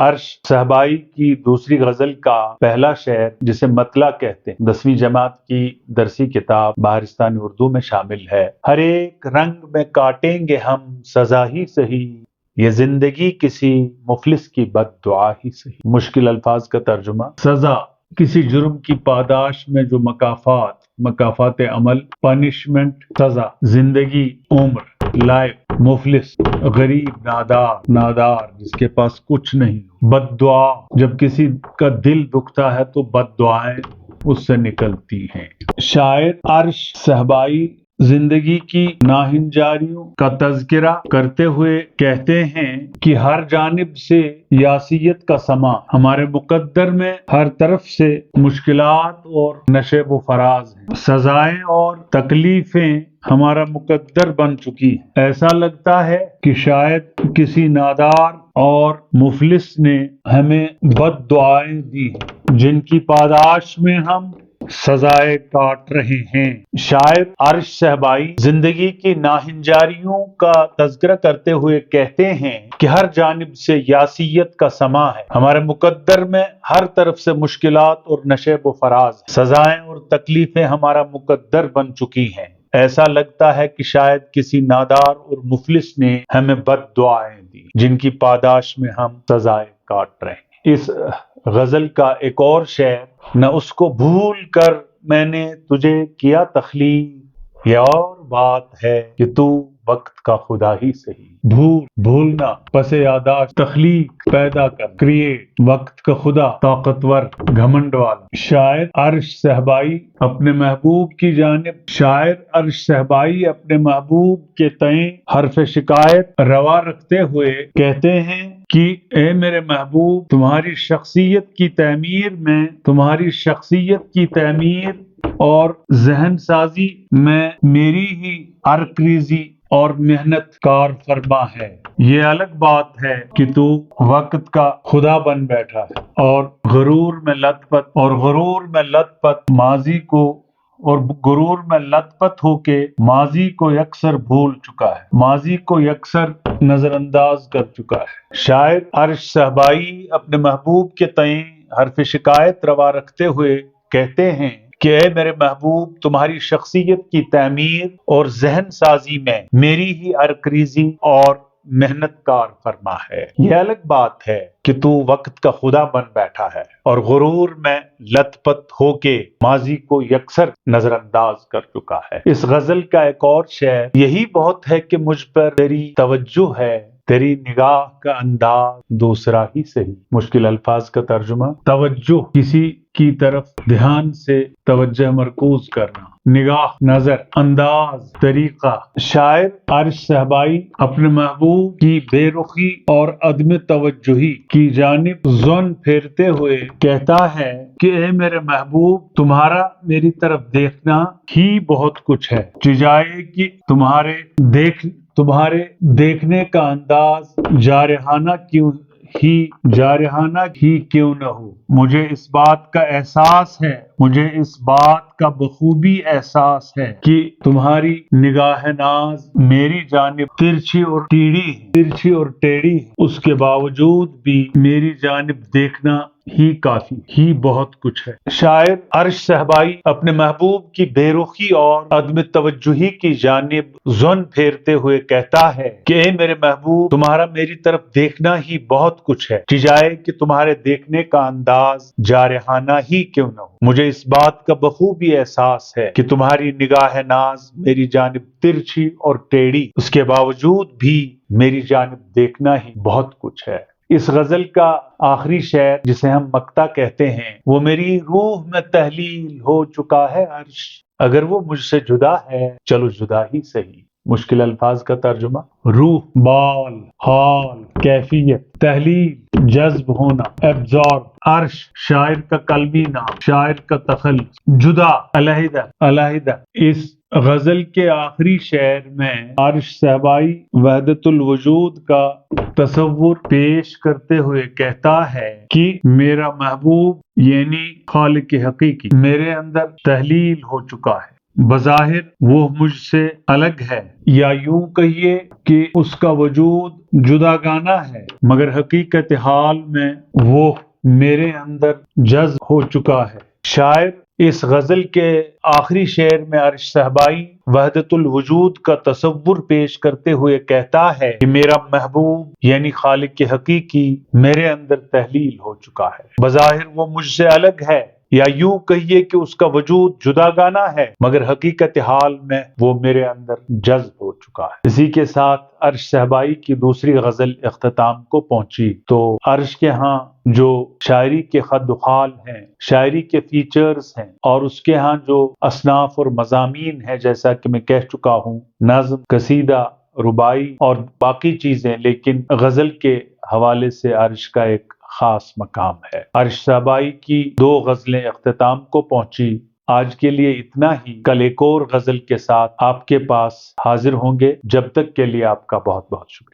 عرش صہبائی کی دوسری غزل کا پہلا شعر جسے مطلع کہتے ہیں 10ویں جماعت کی درسی کتاب بہارستان اردو میں شامل ہے۔ ہر ایک رنگ میں کاٹیں گے ہم سزا ہی سہی، یہ زندگی کسی مفلس کی بد دعا ہی سہی۔ مشکل الفاظ کا ترجمہ۔ سزا کسی جرم کی پاداش میں جو مکافات عمل، پنشمنٹ، سزا، زندگی، عمر، لائف، مفلس، غریب، نادار جس کے پاس کچھ نہیں، بد دعا جب کسی کا دل دکھتا ہے تو بد دعائیں اس سے نکلتی ہیں۔ شاعر عرش صہبائی زندگی کی ناہنجاریوں کا تذکرہ کرتے ہوئے کہتے ہیں کہ ہر جانب سے یاسیت کا سما ہمارے مقدر میں ہر طرف سے مشکلات اور نشیب و فراز ہیں، سزائیں اور تکلیفیں ہمارا مقدر بن چکی ہیں۔ ایسا لگتا ہے کہ شاید کسی نادار اور مفلس نے ہمیں بد دعائیں دی ہیں جن کی پاداش میں ہم سزائے کاٹ رہے ہیں۔ شاعر عرش صہبائی زندگی کی ناہنجاریوں کا تذکرہ کرتے ہوئے کہتے ہیں کہ ہر جانب سے یاسیت کا سما ہے، ہمارے مقدر میں ہر طرف سے مشکلات اور نشیب و فراز ہیں، سزائیں اور تکلیفیں ہمارا مقدر بن چکی ہیں۔ ایسا لگتا ہے کہ شاید کسی نادار اور مفلس نے ہمیں بد دعائیں دی جن کی پاداش میں ہم سزائے کاٹ رہے ہیں۔ اس غزل کا ایک اور شعر، نہ اس کو بھول کر میں نے تجھے کیا تخلیق، یہ اور بات ہے کہ تو وقت کا خدا ہی سہی۔ بھولنا، پس یاداشت، تخلیق، پیدا کر، کریٹ، وقت کا خدا، طاقتور، گھمنڈ والا۔ شاعر عرش صہبائی اپنے محبوب کے تئیں حرف شکایت روا رکھتے ہوئے کہتے ہیں کہ اے میرے محبوب، تمہاری شخصیت کی تعمیر اور ذہن سازی میں میری ہی عرق ریزی اور محنت کار فرما ہے۔ یہ الگ بات ہے کہ تو وقت کا خدا بن بیٹھا ہے اور غرور میں لت پت ہو کے ماضی کو یکسر بھول چکا ہے، ماضی کو یکسر نظر انداز کر چکا ہے۔ شاعر عرش صہبائی اپنے محبوب کے تئیں حرف شکایت روا رکھتے ہوئے کہتے ہیں کہ اے میرے محبوب، تمہاری شخصیت کی تعمیر اور ذہن سازی میں میری ہی عرق ریزی اور محنت کار فرما ہے۔ یہ الگ بات ہے کہ تو وقت کا خدا بن بیٹھا ہے اور غرور میں لت پت ہو کے ماضی کو یکسر نظر انداز کر چکا ہے۔ اس غزل کا ایک اور شعر، یہی بہت ہے کہ مجھ پر تیری توجہ ہے، تیری نگاہ کا انداز دوسرا ہی سہی۔ مشکل الفاظ کا ترجمہ۔ توجہ، کسی کی طرف دھیان سے توجہ مرکوز کرنا، نگاہ، نظر، انداز، طریقہ۔ شاعر عرش صہبائی اپنے محبوب کی بے رخی اور عدم توجہی کی جانب زن پھیرتے ہوئے کہتا ہے کہ اے میرے محبوب، تمہارا میری طرف دیکھنا ہی بہت کچھ ہے، جائے کہ تمہارے دیکھنے کا انداز جارحانہ ہی کیوں نہ ہو۔ مجھے اس بات کا بخوبی احساس ہے کہ تمہاری نگاہ ناز میری جانب ترچھی اور ٹیڑھی ہے، اس کے باوجود بھی میری جانب دیکھنا ہی بہت کچھ ہے۔ شاعر عرش صہبائی اپنے محبوب کی بے رخی اور عدم توجہی کی جانب زن پھیرتے ہوئے کہتا ہے کہ اے میرے محبوب، تمہارا میری طرف دیکھنا ہی بہت کچھ ہے، جائے کہ تمہارے دیکھنے کا انداز جارحانہ ہی کیوں نہ ہو۔ مجھے اس بات کا بخوبی احساس ہے کہ تمہاری نگاہ ناز میری جانب ترچھی اور ٹیڑھی، اس کے باوجود بھی میری جانب دیکھنا ہی بہت کچھ ہے۔ اس غزل کا آخری شعر جسے ہم مقطع کہتے ہیں، وہ میری روح میں تحلیل ہو چکا ہے عرش، اگر وہ مجھ سے جدا ہے چلو جدا ہی سہی۔ مشکل الفاظ کا ترجمہ۔ روح، بال، حال، کیفیت، تحلیل، جذب ہونا، ایبزارب۔ عرش شاعر کا قلبی نام، شاعر کا تخلص، جدا، علیحدہ۔ اس غزل کے آخری شعر میں عرش صہبائی وحدت الوجود کا تصور پیش کرتے ہوئے کہتا ہے کہ میرا محبوب یعنی خالق حقیقی میرے اندر تحلیل ہو چکا ہے، بظاہر وہ مجھ سے الگ ہے، یا یوں کہیے کہ اس کا وجود جداگانہ ہے، مگر حقیقت حال میں وہ میرے اندر جذب ہو چکا ہے۔ شاعر اس غزل کے آخری شعر میں عرش صہبائی وحدت الوجود کا تصور پیش کرتے ہوئے کہتا ہے کہ میرا محبوب یعنی خالق حقیقی میرے اندر تحلیل ہو چکا ہے۔ بظاہر وہ مجھ سے الگ ہے، یا یوں کہیے کہ اس کا وجود جداگانہ ہے، مگر حقیقت حال میں وہ میرے اندر جذب ہو چکا ہے۔ اسی کے ساتھ عرش صہبائی کی دوسری غزل اختتام کو پہنچی۔ تو عرش کے ہاں جو شاعری کے خد و خال ہیں، شاعری کے فیچرز ہیں، اور اس کے ہاں جو اصناف اور مضامین ہیں، جیسا کہ میں کہہ چکا ہوں، نظم، قصیدہ، ربائی اور باقی چیزیں، لیکن غزل کے حوالے سے عرش کا ایک خاص مقام ہے۔ عرش صہبائی کی دو غزلیں اختتام کو پہنچی۔ آج کے لیے اتنا ہی، کل ایک اور غزل کے ساتھ آپ کے پاس حاضر ہوں گے۔ جب تک کے لیے آپ کا بہت بہت شکریہ۔